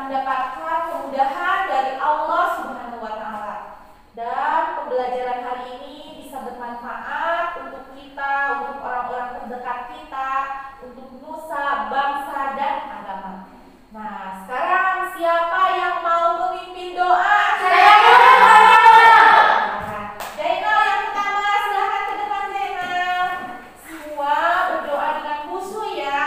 mendapatkan kemudahan dari Allah Subhanahu wa Ta'ala. Dan pembelajaran hari ini bisa bermanfaat untuk kita, untuk orang-orang terdekat kita, untuk nusa, bangsa, dan agama. Nah, sekarang siapa yang mau memimpin doa? Zainal yang pertama, silahkan ke depan Zainal. Semua berdoa dengan khusyuk ya.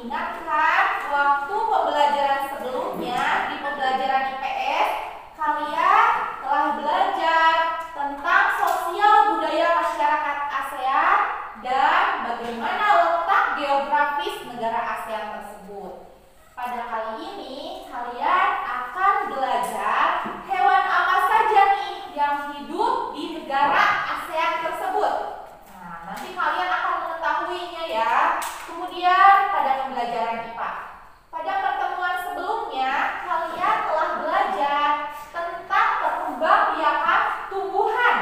ingatkan waktu pembelajaran sebelumnya di pembelajaran IPS kalian telah belajar tentang sosial budaya masyarakat ASEAN dan bagaimana letak geografis negara ASEAN tersebut. Pada kali ini kalian akan belajar hewan apa saja nih yang hidup di negara ASEAN tersebut. Nah, nanti kalian akan mengetahuinya ya. Kemudian pada pembelajaran IPA. Pada pertemuan sebelumnya kalian telah belajar tentang perkembangbiakan tumbuhan.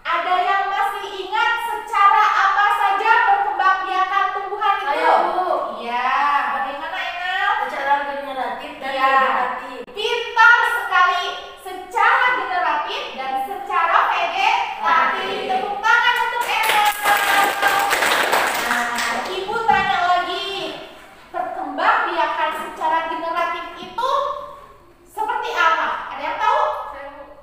Ada yang masih ingat secara apa saja perkembangbiakan tumbuhan itu? Ayo, Bu. Iya, bagaimana Enel? Secara generatif dan Ya, vegetatif. pintar sekali. Secara generatif dan secara vegetatif. Tepuk tangan untuk Enel. Nah, Ibu tanya lagi, perkembangbiakan secara generatif itu seperti apa? Ada yang tahu?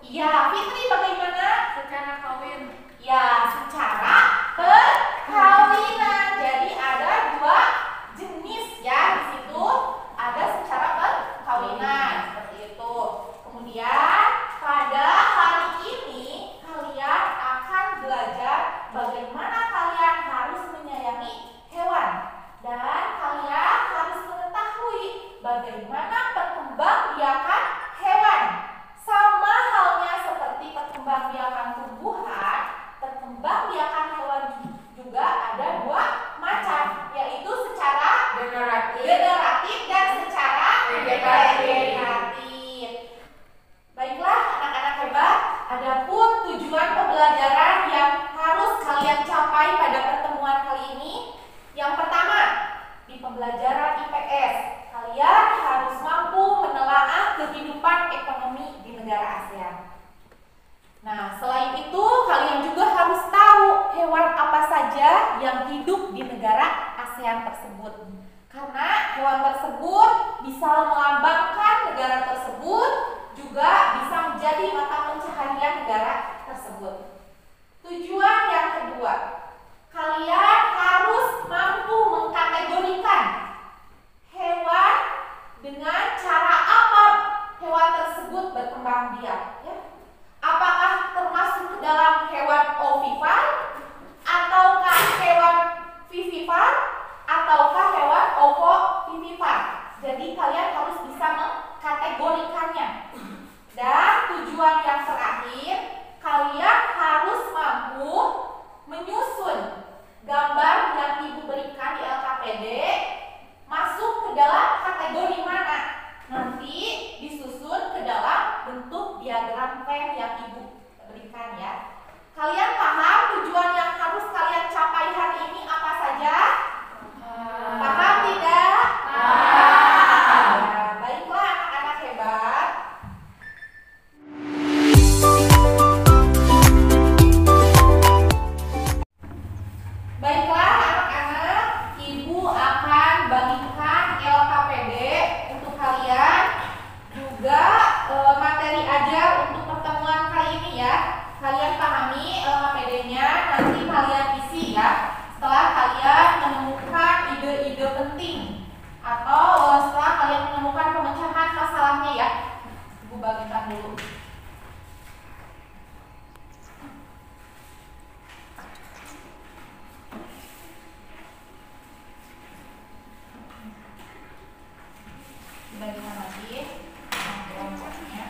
Iya, Fitri bagaimana? Secara kawin. Ya, secara perkawinan. Jadi ada dua jenis ya di situ. Ada secara perkawinan seperti itu. Kemudian pada hari ini kalian akan belajar bagaimana kalian harus menyayangi hewan dan kalian harus mengetahui bagaimana perkembangbiakan hewan. Sama halnya seperti perkembangbiakan tumbuhan, perkembangbiakan hewan juga ada dua macam, yaitu secara generatif dan secara vegetatif. Baiklah anak-anak hebat, adapun tujuan pembelajaran yang harus kalian capai pada pertemuan kali ini. Yang pertama, di pembelajaran IPS, kalian harus mampu menelaah kehidupan ekonomi di negara ASEAN. Nah, selain itu kalian juga harus tahu hewan apa saja yang hidup di negara ASEAN tersebut. Karena hewan tersebut bisa melambangkan negara tersebut, juga bisa menjadi mata pencaharian negara tersebut. Tujuan yang kedua, kalian harus mampu mengkategorikan hewan dengan cara apa hewan tersebut berkembang biak. Ya. Apakah termasuk ke dalam hewan ovipar, ataukah hewan vivipar, ataukah hewan ovovivipar. Jadi kalian harus bisa mengkategorikannya. Dan tujuan yang terakhir, kalian harus mampu menyusun gambar yang Ibu berikan di LKPD masuk ke dalam kategori mana. Nanti disusun ke dalam bentuk diagram Venn yang Ibu berikan ya. Kalian paham tujuan yang harus kalian capai hari ini apa saja? Paham tidak? Paham. Nah, baiklah anak-anak hebat. Baiklah anak-anak, Ibu akan bagikan LKPD untuk kalian, juga materi ajar untuk pertemuan kali ini ya. Kalian pahami LKPD-nya, nanti kalian isi ya. Setelah kalian menemukan ide-ide penting atau setelah kalian menemukan pemecahan masalahnya ya. Ibu bagikan dulu. Bagikan lagi kelompoknya.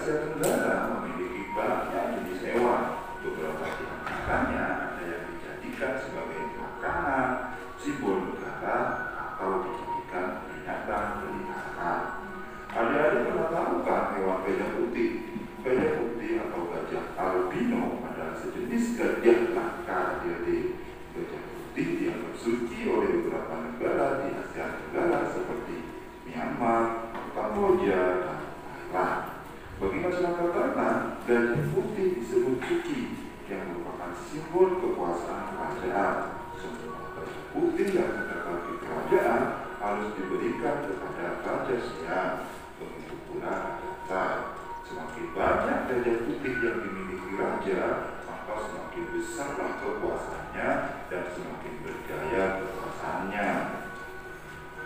Asia Tenggara memiliki banyak jenis hewan. Beberapa di antaranya ada yang dijadikan sebagai makanan, simbol negara, atau dijadikan binatang peliharaan. Adik-adik pernah tahu kan hewan gajah putih? Gajah putih atau gajah albino adalah sejenis gajah langka. Jadi gajah putih dianggap suci oleh beberapa negara di Asia Tenggara seperti Myanmar, Kamboja, dan Thailand. Bagi masyarakat Thailand, gajah putih disebut suci yang merupakan simbol kekuasaan kerajaan. Semua gajah putih yang terdapat di kerajaan harus diberikan kepada Raja Siam, begitu pula Raja Tsai. Semakin banyak gajah putih yang dimiliki raja, maka semakin besarlah kekuasaannya dan semakin berjaya kekuasaannya.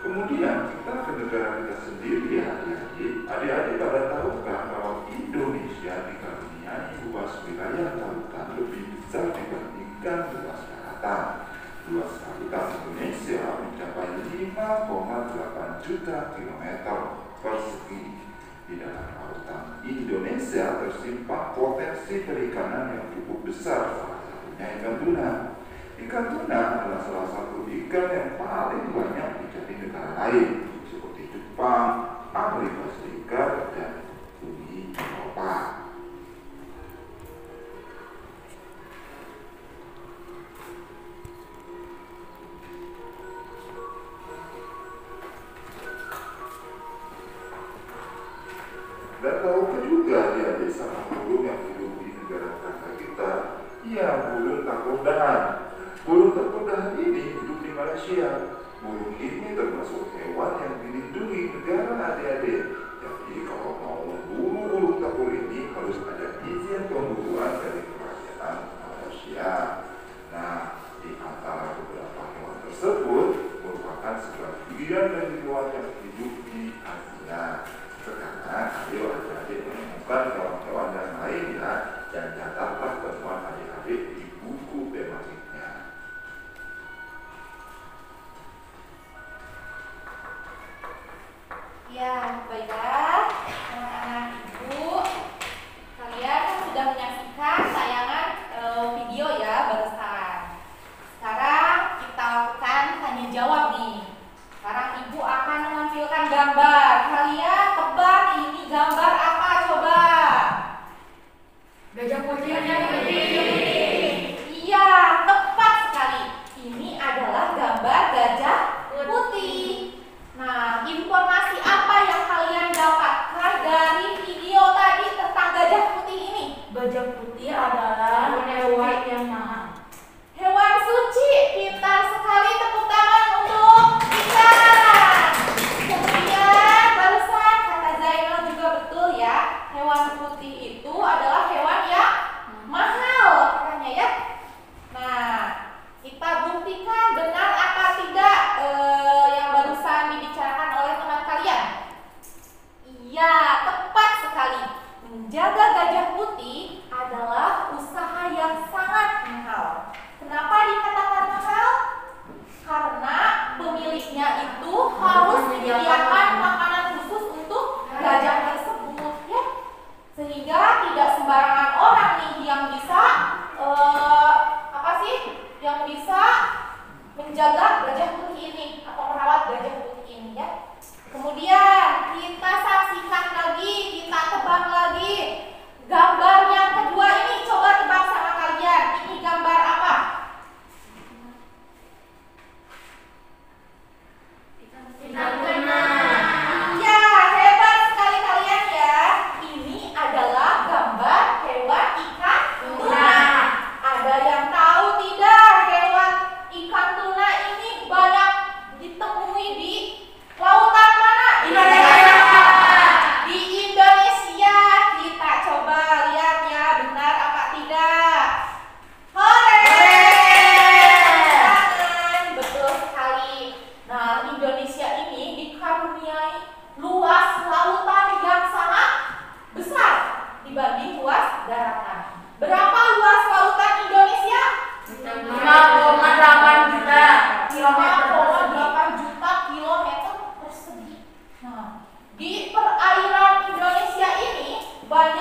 Kemudian kita ke negara kita sendiri ya adik-adik. Adik-adik pada tahu kan bahwa Indonesia dikaruniai luas wilayah lautan lebih besar dibandingkan luas daratan. Luas lautan Indonesia mencapai 5,8 juta kilometer persegi. Di dalam lautan Indonesia tersimpan potensi perikanan yang cukup besar, salah satunya ikan tuna. Ikan tuna adalah salah satu ikan yang paling banyak dicari negara lain seperti Jepang, Amerika Serikat, dan Uni Eropa. Dan tahukah juga adik-adik sama burung yang hidup di negara tetangga kita? Iya, burung takodahan. Burung takodahan ini hidup di Malaysia. Burung ini termasuk hewan yang dilindungi negara adik-adik. Jadi kalau mau memburu burung takor ini harus ada izin pemburuan dari kerajaan Malaysia. Nah, di antara beberapa hewan tersebut merupakan sebagian dari hewan yang hidup di Asia. Sekarang ayo adik-adik menemukan hewan-hewan yang lain ya, dan catatlah temuan adik-adik di buku tematiknya. Ya, baiklah anak-anak ibu, kalian sudah menyaksikan tayangan video ya barusan. Sekarang kita lakukan tanya jawab nih. Sekarang ibu akan menampilkan gambar. Kalian tebak ini gambar apa coba? Gajah putih. Iya, tepat sekali. Ini adalah gambar gajah putih. Nah, informasi apa yang kalian dapatkan dari video tadi tentang gajah putih ini? Gajah putih adalah hewan yang mahal. Hewan suci. Pintar sekali, tepuk tangan untuk kita. Kemudian barusan kata Zainal juga betul ya. Hewan putih itu adalah hewan yang mahal katanya ya. Nah, kita buktikan benar apa tidak yang barusan dibicarakan oleh teman kalian. Iya, tepat sekali. Menjaga gajah putih adalah usaha yang sangat mahal. Kenapa dikatakan mahal? Karena pemiliknya itu harus menyediakan makanan khusus untuk gajah tersebut ya. Sehingga tidak sembarangan orang nih yang bisa yang bisa menjaga gajah putih ini atau merawat gajah putih ini ya. Kemudian kita saksikan lagi, kita tebak lagi gambar yang kedua ini. Coba tebak sama kalian, ini gambar apa? Ikan tuna. Ya, hebat sekali kalian ya. Ini adalah gambar hewan ikan tuna. Ada yang tahu tidak hewan ikan tuna ini banyak ditemui di lautan mana? Indonesia. Di Indonesia. Kita coba lihat ya, benar apa tidak? Hore! Tangan, betul sekali. Nah, Indonesia ini dikaruniai luas lautan yang sangat besar dibanding luas daratan. Berapa luas lautan Indonesia? 5,8 juta kilometer persegi. 5,8 juta kilometer persegi. Nah, di perairan Indonesia ini banyak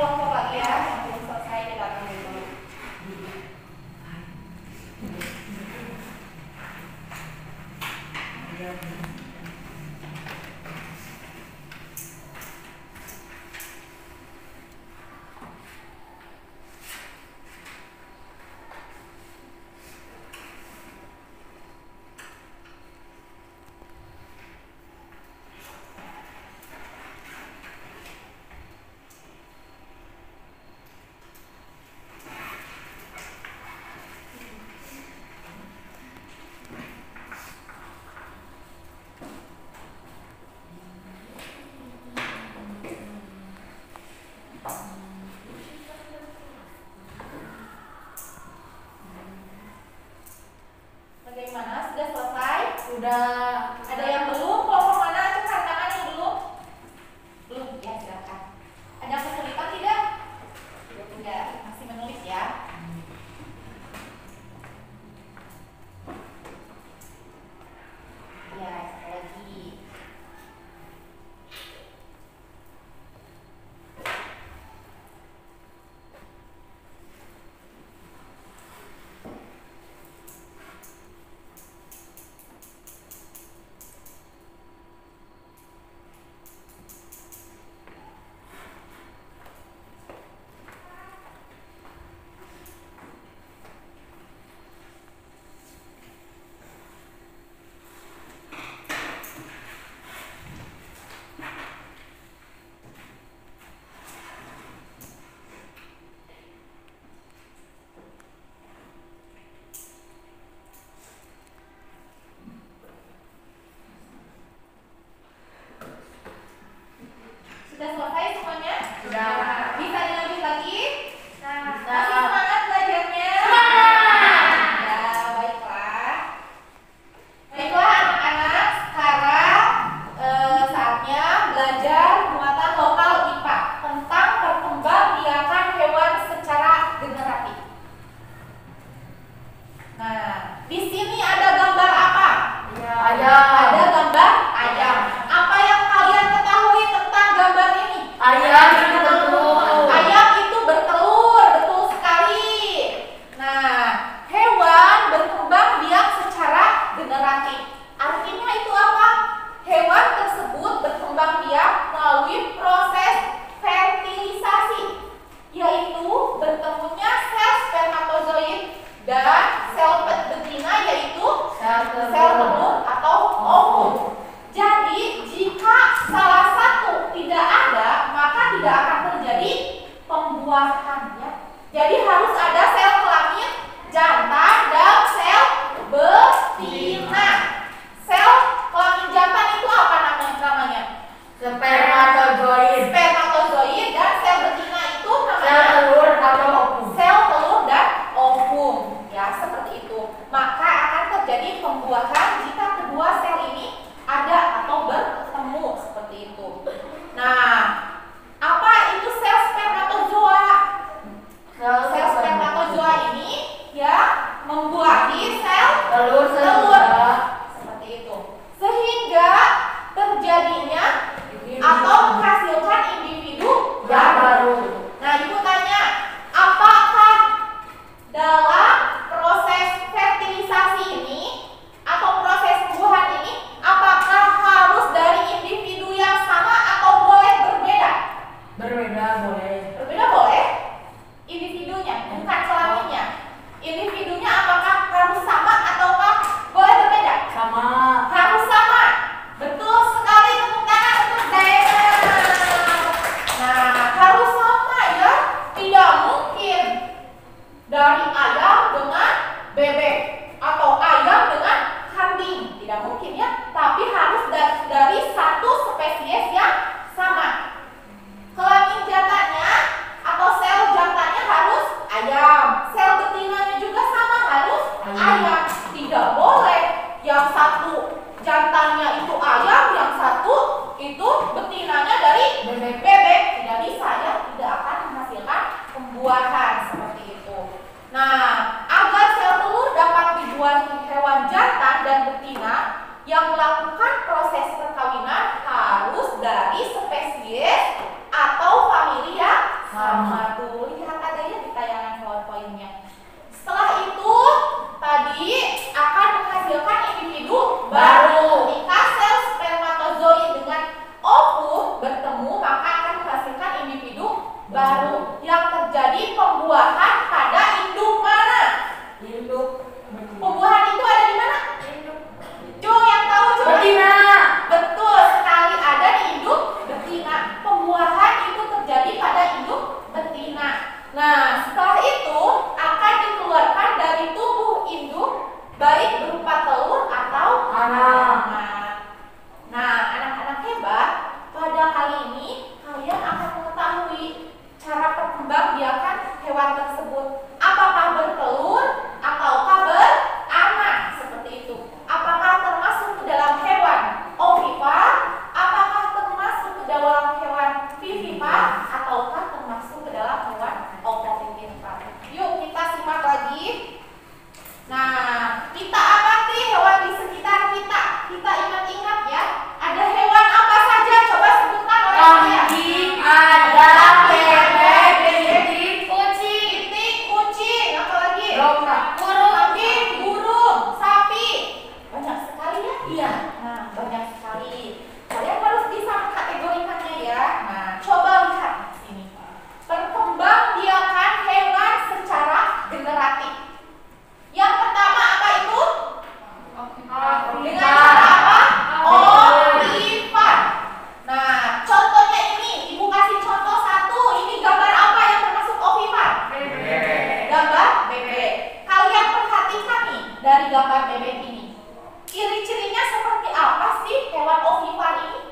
kelompok lagi ya, yang belum selesai kita tunggu dulu. Bagaimana? Sudah selesai? Sudah. Ada yang belum? Kelompok mana? Cepat tangan yang belum? Belum? Ya, silakan. Ada kesulitan tidak? Tidak, masih menulis ya. Ya, sekali lagi. Sudah selesai semuanya? Sudah. Bisa dilanjut lagi? Bisa. Masih semangat belajarnya? Ya, baiklah. Baiklah anak-anak, sekarang saatnya belajar muatan lokal IPA tentang perkembangbiakan hewan secara generatif. Nah, di sini ada gambar apa? Ayam. Ada gambar ayam. Apa yang kalian ketahui tentang gambar ini? Ayam itu bertelur. Ayam itu bertelur, betul sekali. Nah, hewan berkembang biak secara generatif. Artinya itu apa? Hewan tersebut berkembang biak melalui proses fertilisasi, yaitu bertemunya sel spermatozoid dan sel betina, yaitu sel telur atau ovum. Jadi jika salah satu tidak ada, maka tidak akan terjadi pembuahan ya. Jadi harus ada sel kelamin jantan dan sel betina. Sel kelamin jantan itu apa namanya? Spermatozoid. Spermatozoid. Dan sel betina itu Sel namanya telur atau ovum. sel telur dan ovum. Ya, seperti itu. Maka akan terjadi pembuahan jika kedua sel ini ada atau bertemu seperti itu. Nah, apa itu sel spermatozoa? Sel spermatozoa ini ya membuahi sel Telur telur sesudah. seperti itu. Sehingga terjadinya atau menghasilkan individu Yang baru. Nah, ibu tanya, apakah dalam proses fertilisasi ini atau proses pembuahan ini, apakah harus dari individu yang sama atau boleh berbeda? Berbeda boleh. Berbeda boleh? Individunya, bukan kelaminnya. Individunya apakah harus sama ataukah boleh berbeda? Sama. Harus sama. Betul sekali, tepuk tangan untuk Zainab. Nah, harus sama ya. Tidak mungkin dari ayam dengan bebek atau ayam dengan kambing. Tidak mungkin ya. Tapi harus dari satu spesies yang sama. Kelamin jantannya baru. Yang terjadi pembuahan pada induk mana? Induk. Pembuahan itu ada di mana? Cung, yang tahu coba. Betina. Betul sekali, ada di induk betina. Pembuahan itu terjadi pada induk betina. Nah, setelah itu akan dikeluarkan dari tubuh induk baik berupa telur atau Anak. Nah, anak-anak hebat, pada kali ini kalian akan mengetahui cara perkembangbiakan hewan tersebut. Apakah bertelur ataukah beranak seperti itu? Apakah termasuk ke dalam hewan ovipar? Apakah termasuk ke dalam hewan vivipar? Ataukah termasuk ke dalam hewan ovovivipar? Yuk kita simak lagi. Nah, kita amati hewan di sekitar kita. Kita ingat-ingat ya. Ada hewan apa saja? Coba sebutkan oleh saya. Kambing, ada bebek, kelinci, kucing, apa lagi? domba. Kambing, burung, sapi. Banyak sekali ya? Iya. Nah, banyak sekali. Kalian harus bisa mengkategorikannya ya. Nah, coba lihat di sini. Perkembangbiakan hewan secara generatif. Yang pertama apa itu? Dengan cara apa? Ovipar. Nah, contohnya ini, Ibu kasih contoh satu. Ini gambar apa yang termasuk ovipar? Gambar bebek. Kalian perhatikan nih dari gambar bebek ini. Ciri-cirinya seperti apa sih hewan ovipar ini?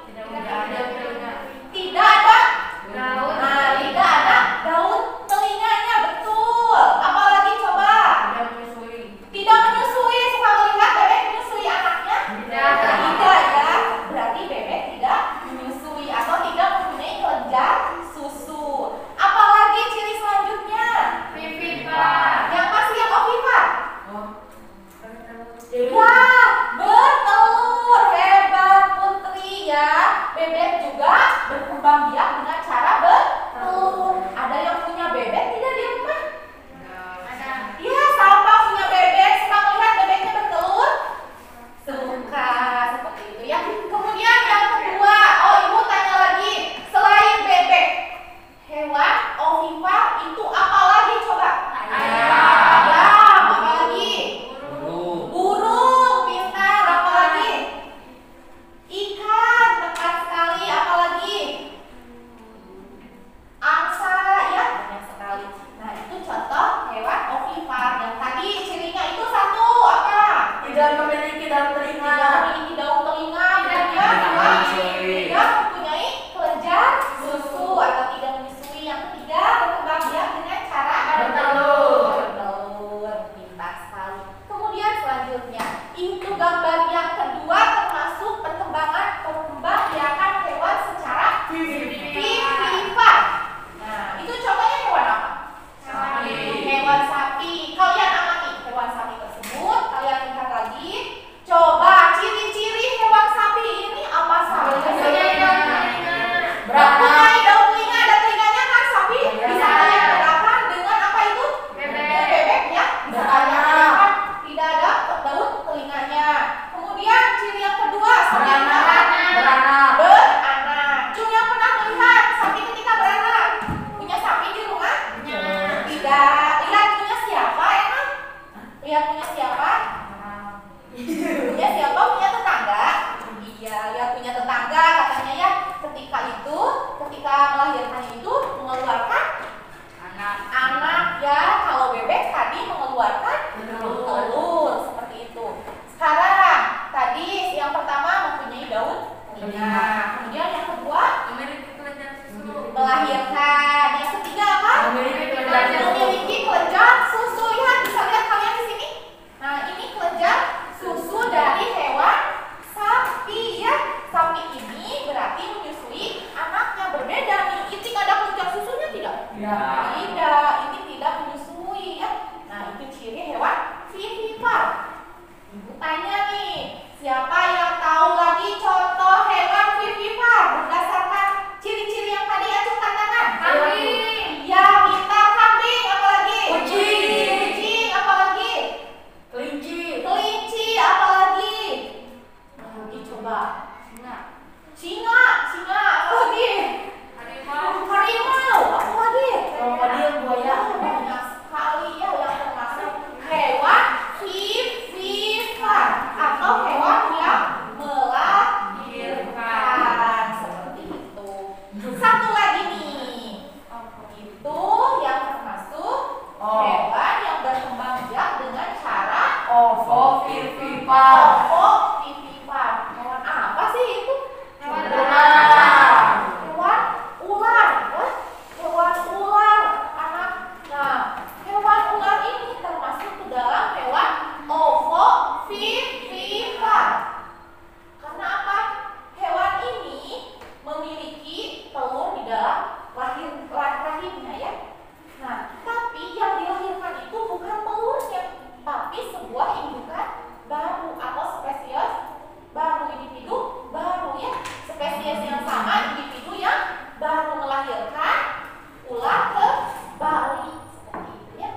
Tidak ada daun. Nah, tidak ada daun telinganya, betul. Apalagi coba? Tidak menyusui. Suka melihat bebek menyusui anaknya? Tidak ya. Berarti bebek tidak menyusui atau tidak mempunyai kelenjar susu. Apalagi ciri selanjutnya? Yang pasti yang ovipar. Ya, bertelur. Hebat Putri ya. Bebek juga berkembang biak dengan cara bertelur. Ada yang punya bebek tidak di rumah? Ya, Salma punya bebek. Suka melihat bebeknya bertelur? Suka, seperti itu ya. Kemudian yang kedua, oh Ibu tanya lagi. Selain bebek, hewan ovipar itu apa lagi coba? Ayam, apa lagi? Burung, pintar, apa lagi? Ikan, tepat sekali, apa lagi? Angsa, ya banyak sekali. Nah, itu contoh hewan ovipar. Yang tadi cirinya itu satu apa? Tidak memiliki daun telinga. Tidak memiliki daun telinga, kemudian dua, tidak mempunyai kelenjar susu atau tidak menyusui. Yang ketiga, berkembang biak dengan cara Bertelur. Bertelur, pintar sekali. Kemudian selanjutnya, itu gambar yang kedua termasuk perkembangbiakan hewan secara vivipar. Nah, itu contohnya hewan apa? Hewan sapi. Kalian amati hewan sapi tersebut. Kalian lihat lagi. Coba ciri-ciri hewan sapi ini apa saja? Mempunyai daun telinga. Ada telinganya kan sapi? Bisa kalian bedakan dengan apa itu? Bebek ya. Bisa kalian bedakan tidak ada daun telinganya. Kemudian ciri yang kedua, sapi Beranak. beranak. Cung yang pernah melihat sapi ketika beranak? Punya sapi di rumah? Tidak. Lihat punya siapa emang? Lihat punya siapa? Punya siapa? Punya tetangga? Iya, lihat punya tetangga katanya ya. Ketika melahirkan itu mengeluarkan anak ya. Kalau bebek tadi mengeluarkan telur seperti itu. Sekarang tadi yang pertama mempunyai daun telinga. Kemudian yang kedua melahirkan. Yang ketiga apa? Memiliki kelenjar susu. Memiliki kelenjar susu. Lihat, bisa lihat kalian di sini. Nah, ini kelenjar susu dari hewan sapi ya. Sapi ini berarti menyusui anaknya. Berbeda nih. Itik ada kelenjar susunya tidak? Tidak. Ini tidak menyusui ya. Nah, itu ciri hewan vivipar. Ibu tanya nih, siapa yang tahu lagi contoh hewan vivipar berdasarkan ciri-ciri yang tadi? Acungkan tangan. Kambing. Ya, pintar. Kambing, apa lagi? Kucing. Apa lagi? Kelinci. Apa lagi? Coba. Singa, apa lagi? Harimau, apa lagi? vivipar. Ovovivipar. Hewan apa sih itu? Hewan ular. Hewan ular. Hewan ular. Anak. Nah, hewan ular ini termasuk ke dalam hewan ovovivipar. Karena apa? Hewan ini memiliki telur di dalam rahimnya ya. Nah, tapi yang dilahirkan itu bukan telurnya, tapi sebuah indukan baru atau spesies baru, individu baru ya. Spesies yang sama, individu yang baru melahirkan ular kembali seperti itu ya.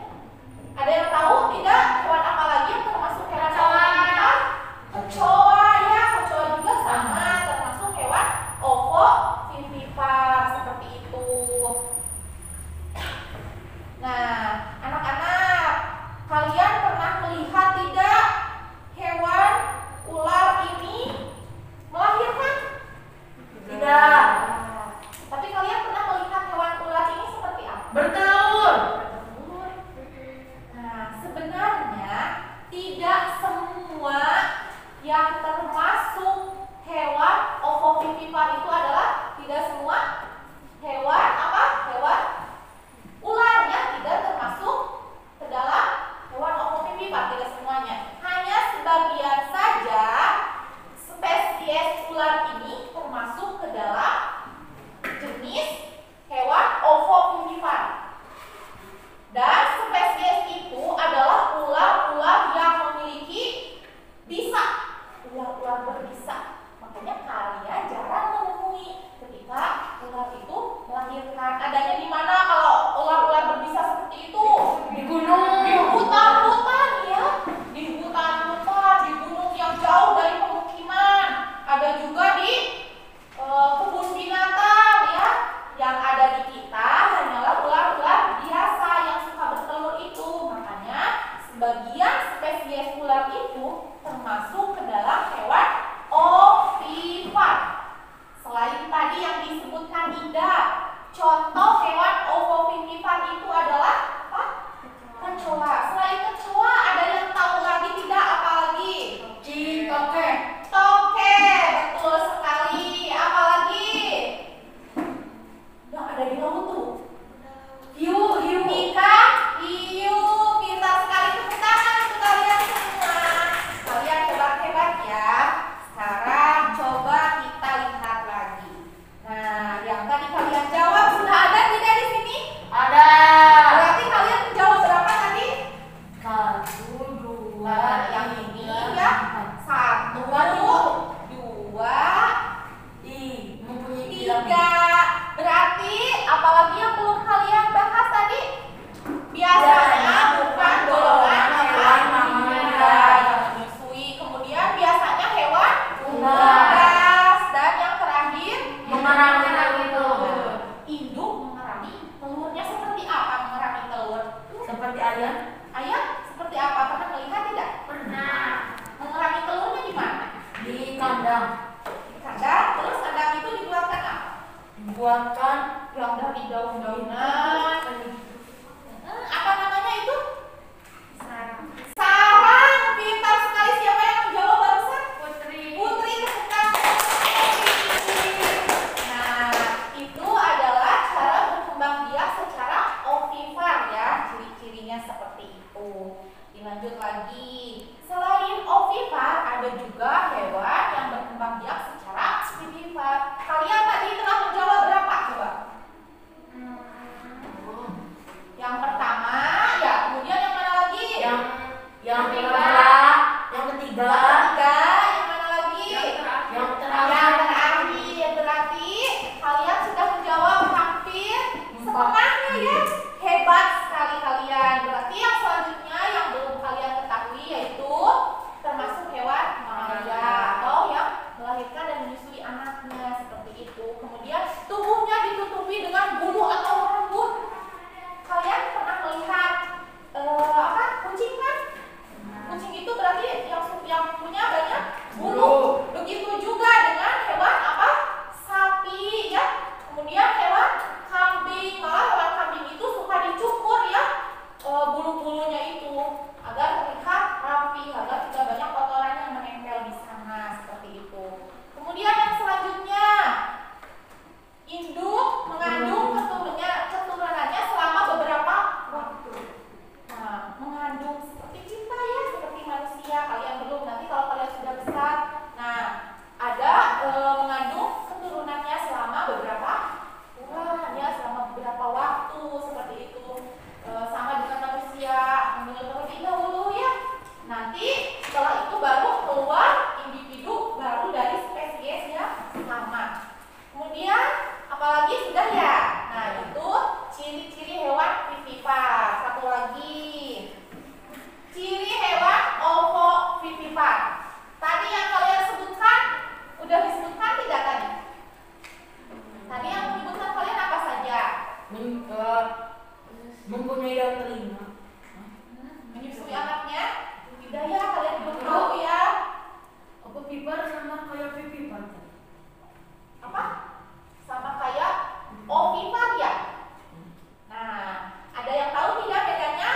Ada yang tahu tidak hewan apa lagi yang termasuk hewan ovovivipar? Kecoa ya, kecoa juga sama termasuk hewan ovovivipar seperti itu. Nah, anak-anak, kalian pernah melihat tidak hewan ular ini melahirkan? Tidak. Tapi kalian pernah melihat hewan ular ini seperti apa? Bertelur. Bertelur. Nah, sebenarnya tidak semua yang termasuk hewan ovovivipar itu adalah tidak semua hewan apa? Hewan ular yang tidak termasuk ke dalam hewan ovovivipar, tidak semuanya. Hanya sebagian saja spesies ular ini termasuk ke dalam jenis hewan ovovivipar. Dan spesies itu adalah ular-ular yang memiliki bisa, ular-ular berbisa. Makanya kalian jarang menemui ketika ular itu melahirkan. Adanya di mana kalau ular-ular berbisa seperti itu? Di gunung. Di hutan-hutan ya, di hutan-hutan, di gunung yang jauh dari pemukiman. Ada juga di kebun binatang ya. Yang ada di kita hanyalah ular-ular biasa yang suka bertelur itu. Makanya sebagian spesies ular itu termasuk ke dalam hewan ovipar. Selain tadi yang disebutkan Ida, contoh hewan ovovivipar itu adalah apa? Kecoa. Selain kecoa, ada yang tahu lagi tidak apa lagi? Toke. Toke, betul sekali. Apa lagi? Yang ada di laut tuh. Hiu. Ikan, hiu. Pintar sekali, tepuk tangan untuk kalian semua. Kalian hebat-hebat ya. Sekarang coba kita lihat lagi. Nah, yang tadi kalian jawab sudah ada tidak di sini? Ada. Berarti kalian menjawab berapa tadi? 1, 2, Nah, yang ini ya. 1, 2, mempunyai 3. Berarti apalagi yang belum kalian bahas tadi? Biasanya bukan golongan hewan mammalia yang menyusui. Kemudian biasanya hewan unggas. Dan yang terakhir mengerami telur. induk mengerami telurnya. Seperti apa mengerami telur? Seperti ayam. Ayam seperti apa? Pernah melihat tidak? Pernah. Mengerami telurnya di mana? Di kandang. Di kandang. Terus kandang itu dibuatkan apa? Dibuatkan Yang dari daun-daunan. Apa namanya itu? Sarang. Pintar sekali. Siapa yang menjawab barusan? Putri, tepuk tangan. Nah, itu adalah cara berkembang biak secara ovipar ya. Ciri-cirinya seperti itu. Dilanjut lagi. Selain ovipar, ada juga hewan yang berkembang biak secara vivipar. Kalian tadi telah menjawab berapa coba? Yang pertama, ya. Kemudian yang mana lagi? yang ketiga. Yang ketiga, yang mana lagi? Yang Yang terakhir. terakhir. Berarti kalian sudah menjawab hampir setengahnya ya. Hebat sekali kalian. Berarti yang selanjutnya yang belum kalian ketahui yaitu mempunyai dua telinga. Menyusui anaknya. Tidak ya, kalian belum tahu ya. Ovovivipar sama kayak vivipar. Apa? Sama kayak ovipar ya. Nah, ada yang tahu tidak bedanya?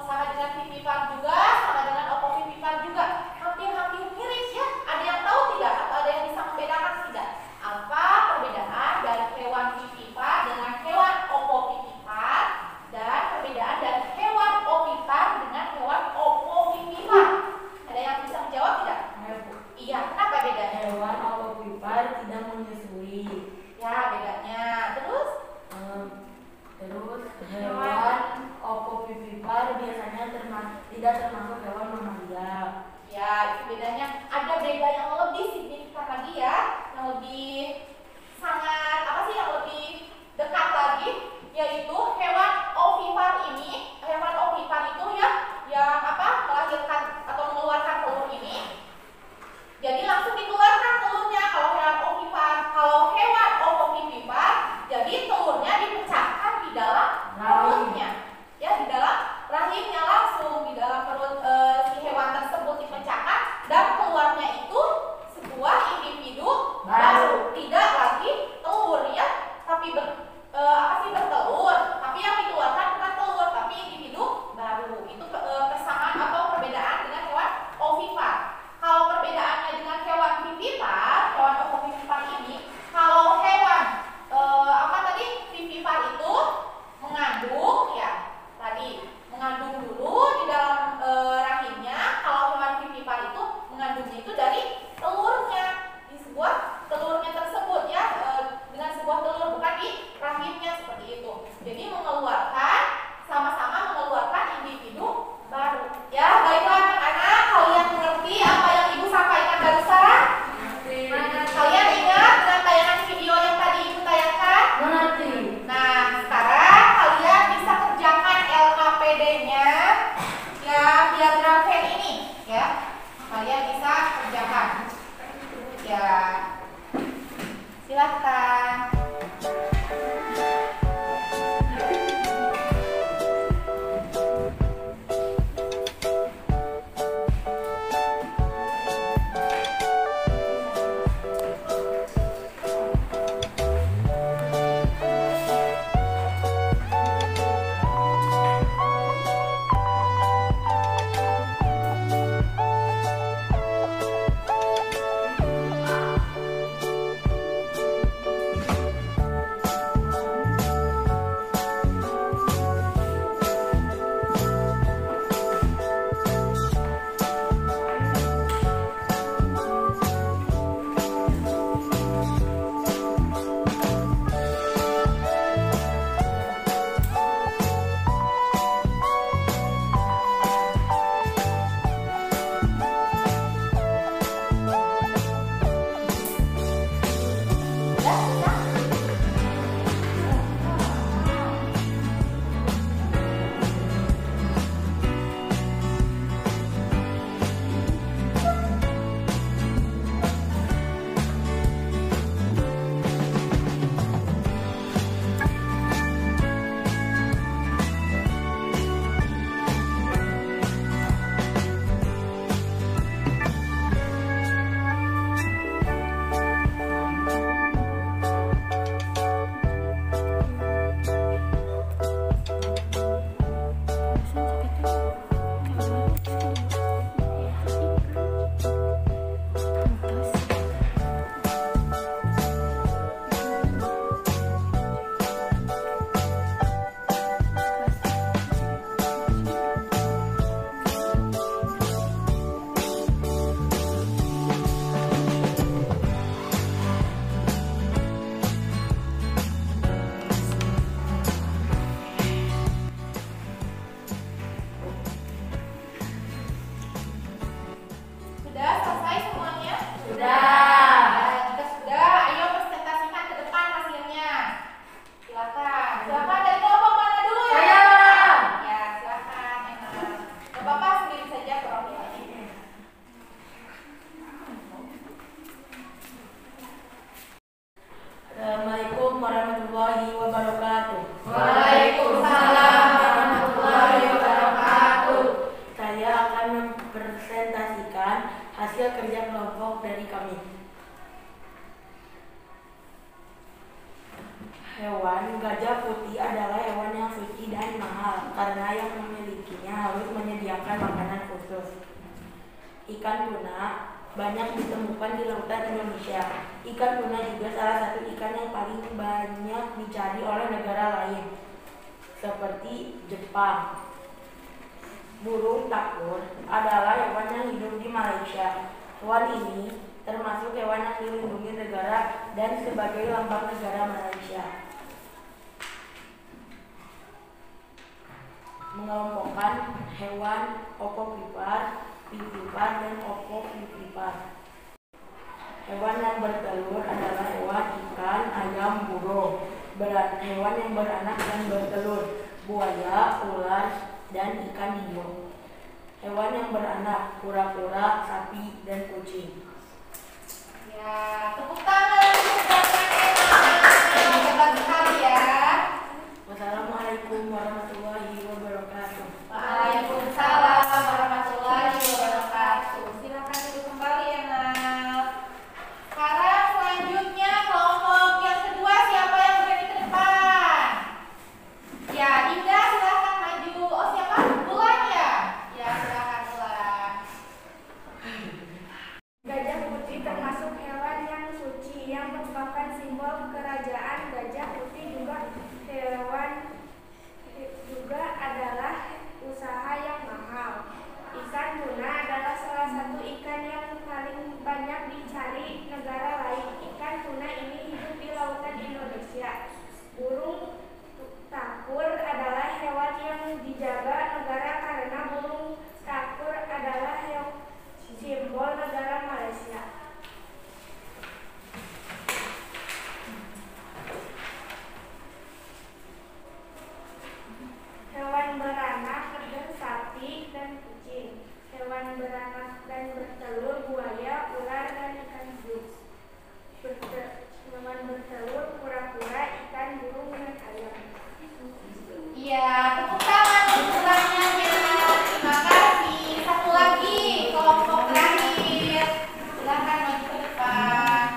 Sama dengan vivipar juga, sama dengan ovovivipar juga. Hampir-hampir mirip ya. Ada yang tahu tidak? Atau ada yang bisa membedakan tidak? Apa perbedaan dari hewan vivipar dengan hewan ovovivipar dan perbedaan dari hewan ovipar dengan hewan ovovivipar? Ada yang bisa menjawab tidak? Iya, kenapa bedanya? Hewan ovovivipar tidak menyusui. Ya, bedanya. Terus? Hewan ovovivipar biasanya tidak termasuk hewan mamalia. Ya, itu bedanya. Ada beda yang lebih signifikan lagi ya, yang lebih sangat apa sih yang lebih dekat lagi, yaitu hewan ovipar ini, hewan ovipar itu ya, yang apa melahirkan atau mengeluarkan telur ini. Jadi langsung dikeluarkan telurnya kalau hewan ovipar. Kalau hewan ovovivipar, jadi telurnya dipecahkan di dalam perutnya, ya di dalam rahimnya langsung di dalam perut si hewan tersebut dipecahkan dan keluarnya itu sebuah individu baru, tidak lagi telur ya, tapi bertelur, tapi yang dikeluarkan bukan telur tapi individu baru. Itu kesamaan atau perbedaan dengan hewan ovipar. Kalau perbedaannya dengan hewan vivipar, hewan ovovivipar ini, kalau hewan vivipar itu mengandung ya, tadi mengandung dulu di dalam rahimnya. Kalau hewan vivipar itu mengandungnya itu dari telurnya, di sebuah telurnya tersebut ya, dengan sebuah telur, bukan di rahimnya seperti itu. Jadi mengeluarkan, sama-sama mengeluarkan individu baru. Ya, baiklah anak-anak, kalian mengerti apa yang Ibu sampaikan barusan? Kalian ingat dengan tayangan video yang tadi Ibu tayangkan? Mengerti. Nah, sekarang kalian bisa kerjakan LKPD-nya ya, diagram Venn ini ya. Kalian bisa kerjakan. Ya. Silakan. Assalamualaikum warahmatullahi wabarakatuh. Hewan gajah putih adalah hewan yang suci dan mahal karena yang memilikinya harus menyediakan makanan khusus. Ikan tuna banyak ditemukan di lautan Indonesia. Ikan tuna juga salah satu ikan yang paling banyak dicari oleh negara lain, seperti Jepang. Burung takur adalah hewan yang hidup di Malaysia. Hewan ini termasuk hewan yang dilindungi negara dan sebagai lambang negara Malaysia. Mengelompokkan hewan opovipar, vivipar, dan opovivipar. Hewan yang bertelur adalah hewan ikan, ayam, burung. Hewan yang beranak dan bertelur, buaya, ular, dan ikan hiu. Hewan yang beranak, kura-kura, sapi, dan kucing. Ya, tepuk tangan untuk hebat sekali ya. Wassalamualaikum warahmatullahi wabarakatuh. Waalaikumsalam warahmatullahi wabarakatuh. Silakan duduk kembali ya, Nal. Sekarang selanjutnya kelompok yang kedua, siapa yang berani ke depan? Ya, Dinda silakan maju. Oh, siapa? Bulan ya? Ya, silakan Bulan. Gajah putih termasuk hewan yang suci yang merupakan simbol kerajaan. Gajah putih juga adalah usaha yang mahal. Ikan tuna adalah salah satu ikan yang paling banyak dicari negara lain. Ikan tuna ini hidup di lautan Indonesia. Burung takur adalah hewan yang dijaga negara karena burung takur adalah simbol negara Malaysia. Hewan beranak adalah sapi dan kucing. Hewan beranak dan bertelur buaya, ular, dan ikan hiu. Hewan bertelur kura-kura, ikan, burung, dan ayam. Iya, tepuk tangan untuk pertanyaannya. Terima kasih. Satu lagi, kelompok terakhir. Silakan maju ke depan.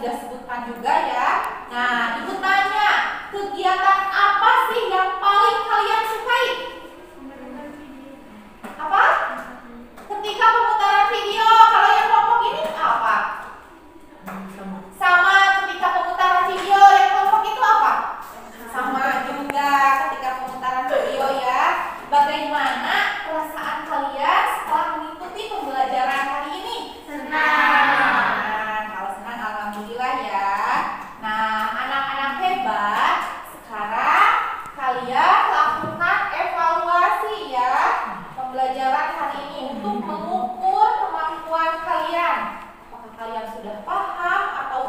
sudah sebutkan juga ya. Nah, Ibu tanya, kegiatan apa sih yang paling kalian sukai? Apa? Ketika pemutaran video. Kalau yang kelompok ini apa? Sama ketika pemutaran video. Yang kelompok itu apa? Sama juga ketika pemutaran video ya. Bagaimana perasaan kalian setelah mengikuti pembelajaran hari ini? Senang. Kalau senang alhamdulillah ya. Nah, anak-anak hebat, sekarang kalian lakukan evaluasi ya pembelajaran hari ini untuk mengukur kemampuan kalian. Apakah kalian sudah paham atau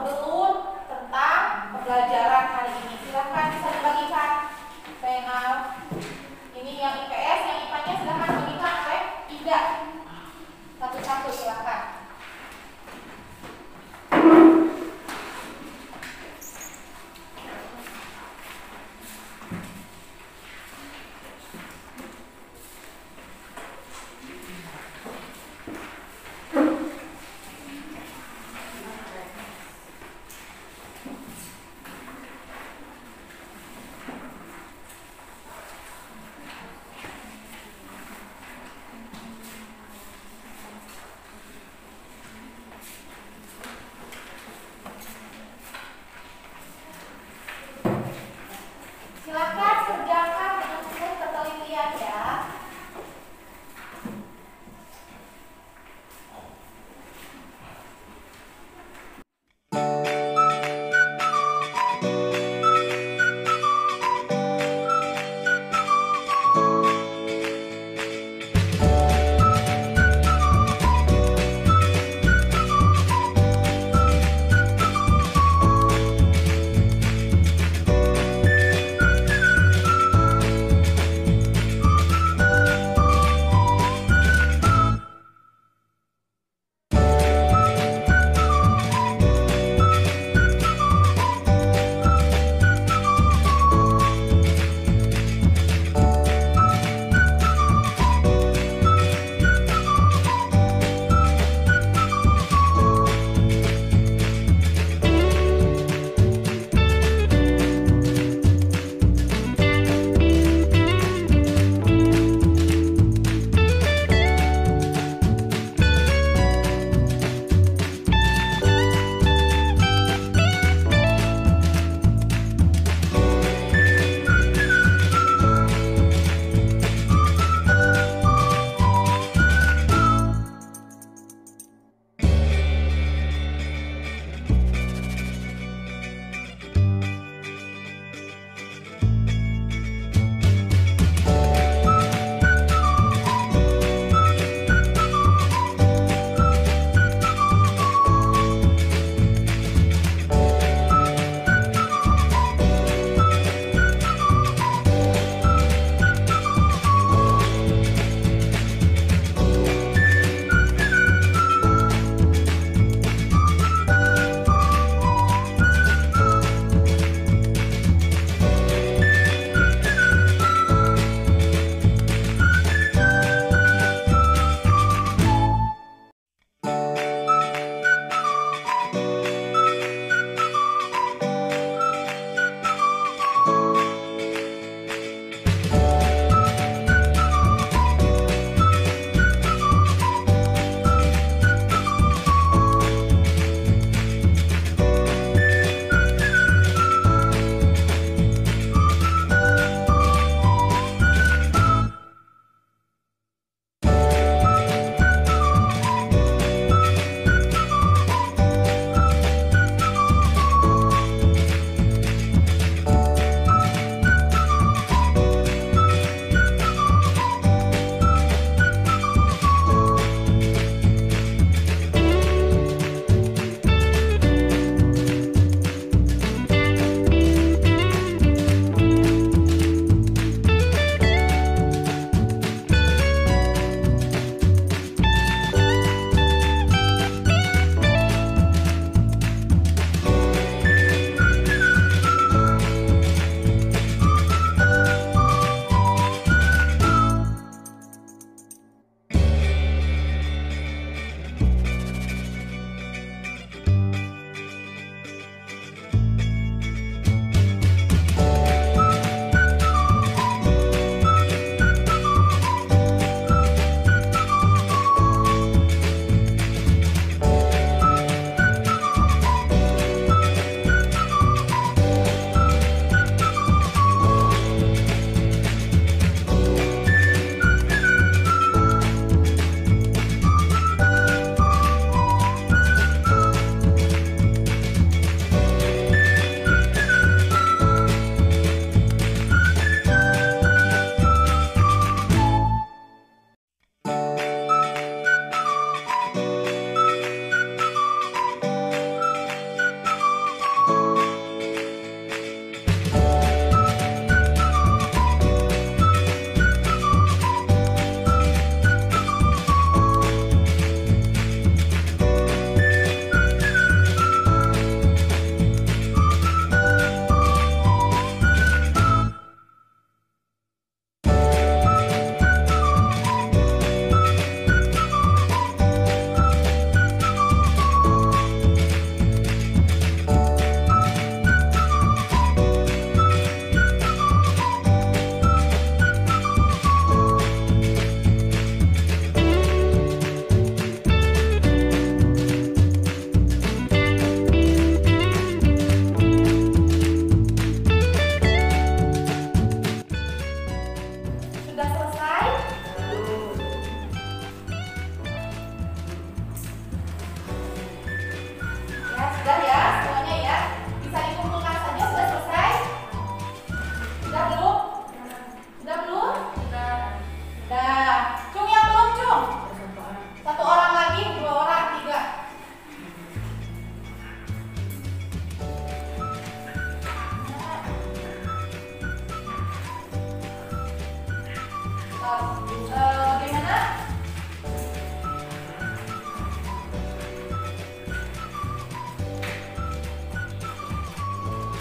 Bagaimana?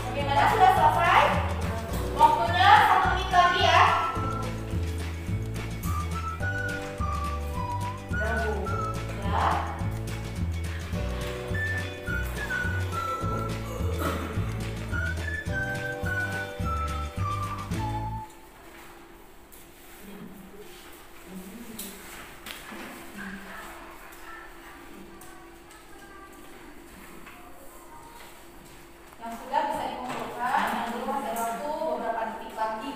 Bagaimana, sudah selesai? Waktunya 1 menit lagi ya. Ya. Yang sudah bisa dikumpulkan, yang belum masih ada waktu beberapa detik lagi.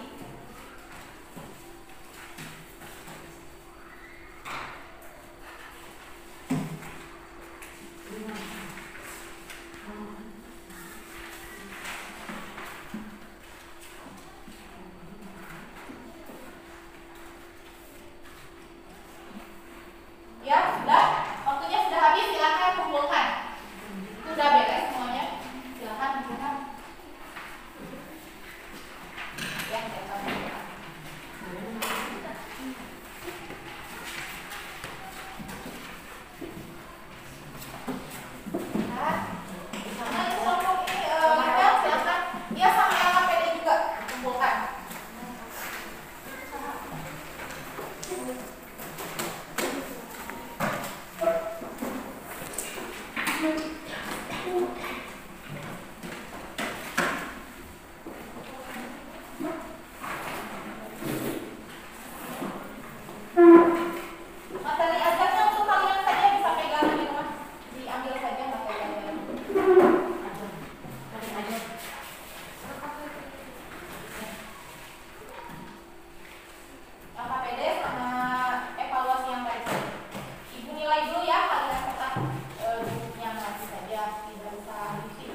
Ya, sudah. Waktunya sudah habis, silakan kumpulkan. Sudah beres semuanya. Silakan kumpulkan. Ya, silakan kumpulkan. Nah, sama itu kelompok ini, Michael, silakan. Iya, sama yang KPD juga kumpulkan. Materi ajarnya untuk kalian saja bisa pegang di rumah, diambil saja materi ajarnya. Yang KPD sama evaluasi yang tadi. Ibu nilai dulu ya, kalian tetap duduknya nanti saja, tidak usah bikin.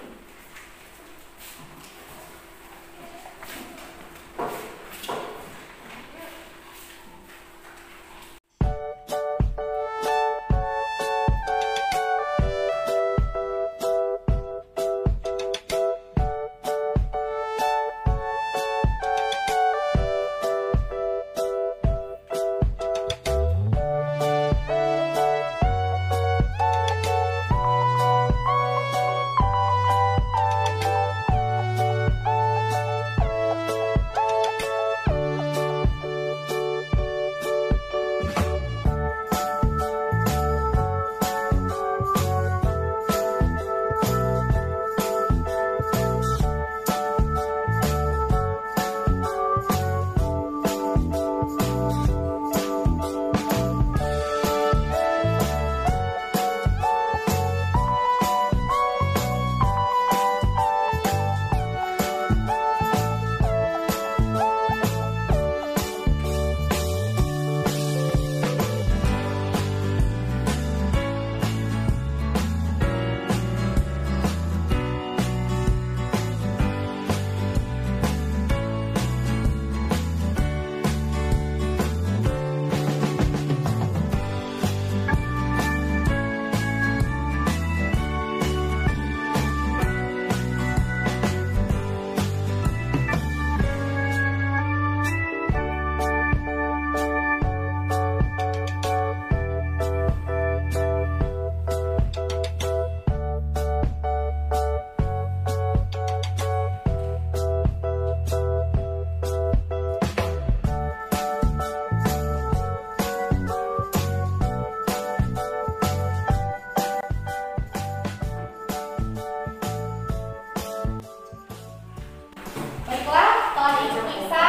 Baiklah, setelah Ibu periksa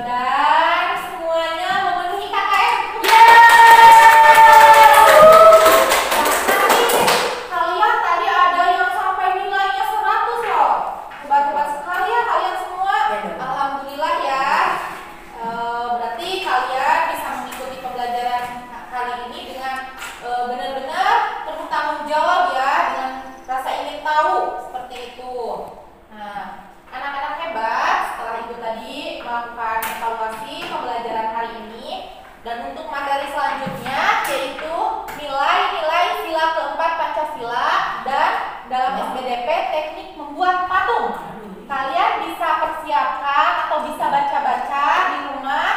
dan semuanya memenuhi KKM. Kalian tadi ada yang sampai nilainya 100 loh. Hebat-hebat sekali ya kalian semua. Alhamdulillah ya. Berarti kalian bisa mengikuti pembelajaran kali ini dengan benar-benar penuh tanggung jawab ya, dengan rasa ingin tahu seperti itu. Nah, anak-anak hebat setelah Ibu tadi melakukan evaluasi pembelajaran hari ini, dan untuk materi selanjutnya yaitu nilai-nilai sila keempat Pancasila dan dalam SBDP teknik membuat patung. Kalian bisa persiapkan atau bisa baca-baca di rumah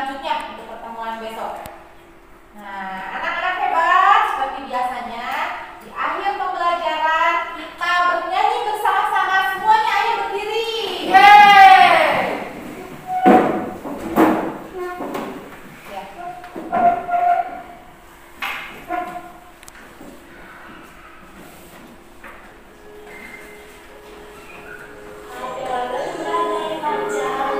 selanjutnya untuk pertemuan besok. Nah, anak-anak hebat, seperti biasanya di akhir pembelajaran kita bernyanyi bersama-sama. Semuanya ayo berdiri. Yeay! Ya.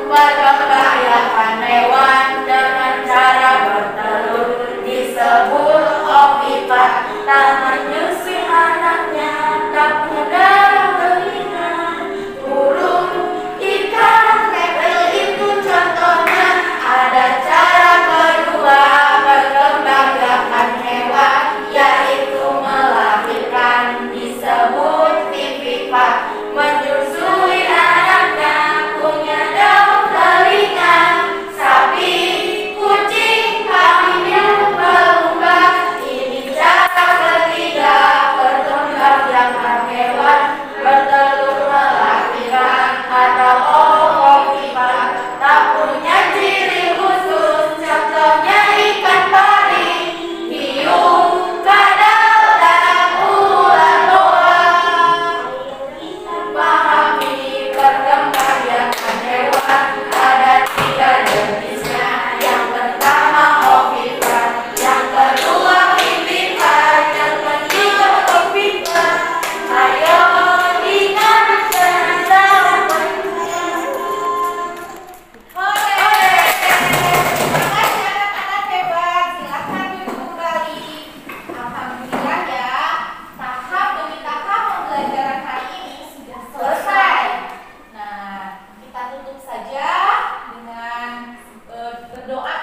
Berkembangkan hewan dengan cara bertelur disebut ovipat. Tak menyusui anaknya, tak mudah berikan. Burung, ikan, reptil itu contohnya. Ada cara kedua berkembangkan hewan, yaitu melahirkan, disebut vivipat. Menyusui anaknya punya daun telinga. Sapi, kucing, kambing, berlumba. Ini cara ketiga berkembangkan hewan, bertelur melahirkan atau ovipat. Tak punya ciri khusus, contohnya ikan pari, hiu, kadal, dan ular boa. Pahami perkembangkan hewan, ada 3 jenisnya. Yang pertama ovipat, yang kedua vivipat, yang ketiga ovipat. Ayo ingat tentang Hore! Terima kasih anak-anak hebat. Silakan duduk kembali. Alhamdulillah ya, tahap demi tahap pembelajaran hari ini sudah selesai. Nah, kita tutup saja dengan berdoa